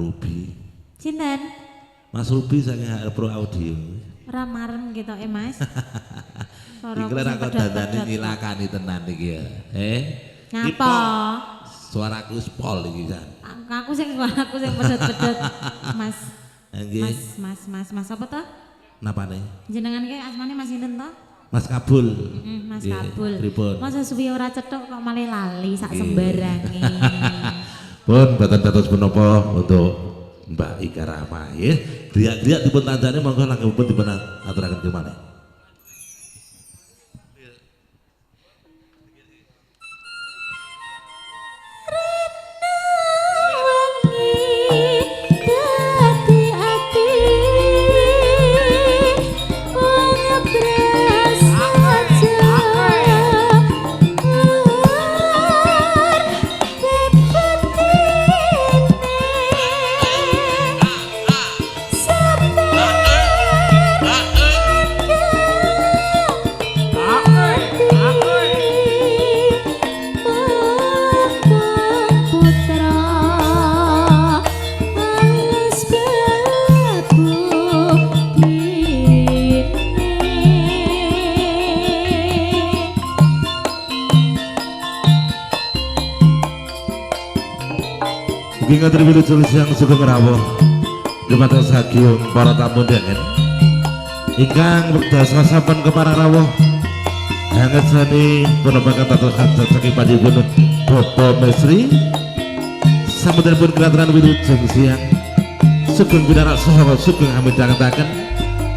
Ruby. Cinten? Mas Ruby saking HR Pro Audio. Ora marem gitu Mas. Iki lek kok dandane nyilakani tenan iki ya. Ngapa? Suaraku pol iki kan. Aku sing pedhot-pedhot Mas. Nggih. Mas apa to? Napane? Jenengan ki asmane Mas sinten to? Mas Kabul. Mas Kabul. Pripun? Masa suwi ora cethuk kok malah lali sak sembarange. Pun boten dados menapa untuk Mbak Ika Rahma nggih. Griyak-griyak dipun tandane monggo langkungipun dipun aturaken kemaneh. Ngatur wilujeng siang sugeng rawuh dumateng saking para tamu undangan ingkang wekdal sasampun keparang rawuh hangat sani penebakan tatus hajat saking padipun Bapak Mesri sampeyan pun kelaturan wilujeng siang sugeng pinarak saha sugeng amit dangen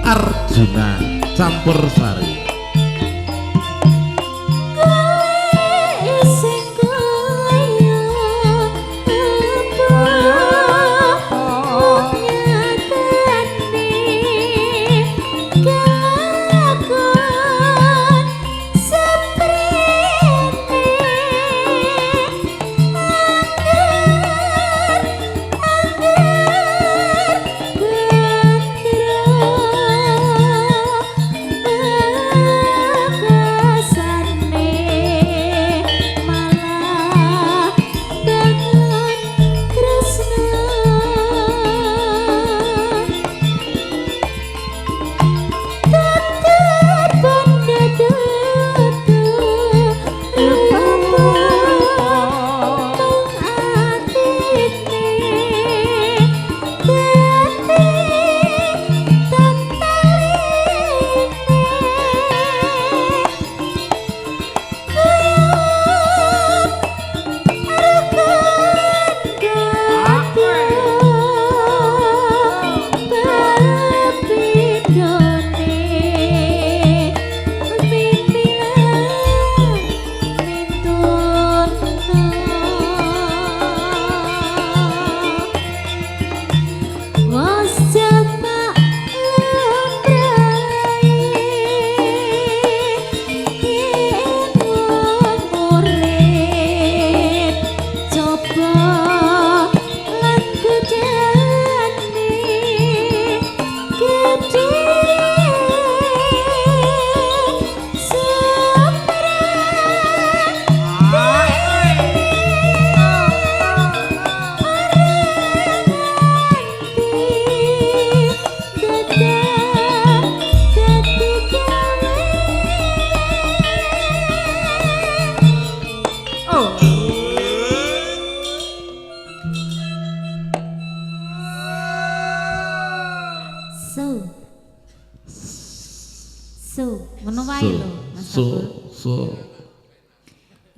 Arjuna Campur Sari.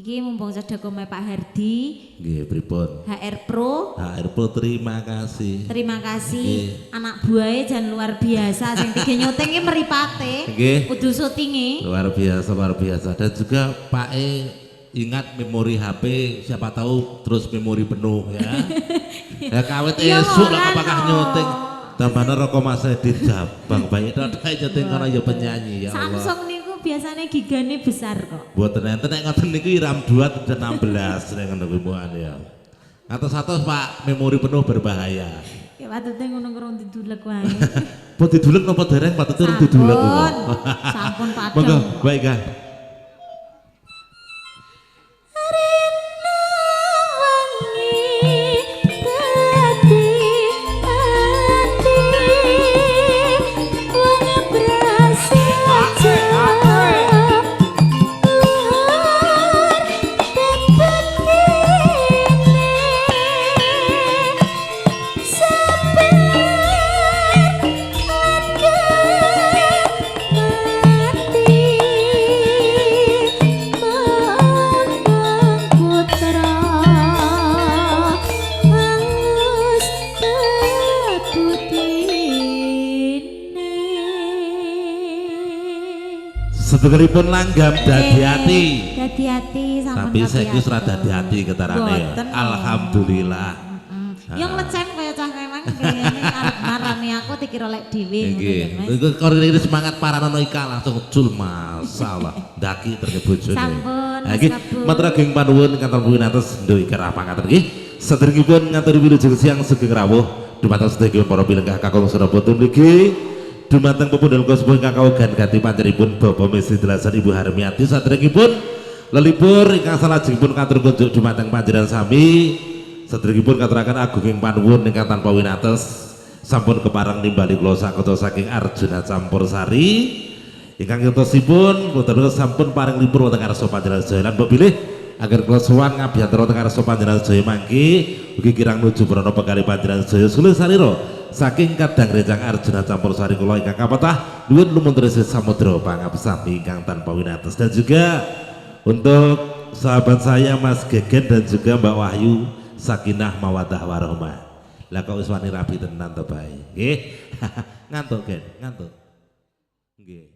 Iki mumpung sedekah Pak Herdi. Nggih, pripun? HR Pro. HR Pro terima kasih. Terima kasih. Anak buahnya jan luar biasa sing tiga nyuting iki mripate. Nggih. Kudu syutinge. Luar biasa. Dan juga Pak ingat memori HP siapa tahu terus memori penuh ya. Ya kawit esuk lah apakah nyuting. Tambahnya rokok Mas Edit Jabang bayi ada nyeting karena ya penyanyi ya Allah. Samsung niku biasanya gigane besar kok. Buat ternyata nek ngoten niku RAM 2 dan 16 nek ngono kuwi ya. Atas Pak memori penuh berbahaya. Ya patute ngono kurang didulek wae. Apa didulek napa dereng patute urung didulek kok. Sampun padha. Monggo baik kan. Wangi Sedheripun langgam dadi ati. Dadi ati sampun. Tapi saiki wis ora dadi ati ketarane. Boten. Alhamdulillah. Yang lecen kaya cah memang kayane arep marani aku dikira lek dhewe ngono Nggih. kan, Mas. Iku kore semangat paranono ika langsung cul masalah. Daki terke bojone. Sampun, Mas Nggih, Prabu. matur ageng panuwun kantor puwinatos ndo ikerah pangaten nggih. Sedherengipun ngaturi wilujeng siang sugeng rawuh dumateng sedherek para pilenggah kakung Surabaya mriki. Dumateng pepundhel kosmo ingkang kawugan ganti panjenenganipun Bapak Mesti Delasan Ibu Harmiati sadèrèngipun lelipur ingkang salajengipun katur kunjuk dumateng panjenengan sami sadèrèngipun katuraken agunging panuwun ingkang tanpa winates sampun kepareng nimbali kula sakota saking Arjuna Campursari ingkang yotosipun kula sampun paring lipur wonten ngarsa panjenengan sedaya lan mbok bilih agar kula sowan ngabiyantara wonten ngarsa panjenengan sedaya mangke ugi kirang nuju prana pekali panjenengan sedaya sulih sarira saking kadang rejang Arjuna Campursari kula ingkang kapatah nuwun lumuntur samudra pangabsami ingkang tanpa winates dan juga untuk sahabat saya Mas Gegen dan juga Mbak Wahyu Sakinah Mawaddah Warahmah. Lah kok wis wani rabi tenan to bae. Nggih. Ngantuk Gen, ngantuk. Nggih,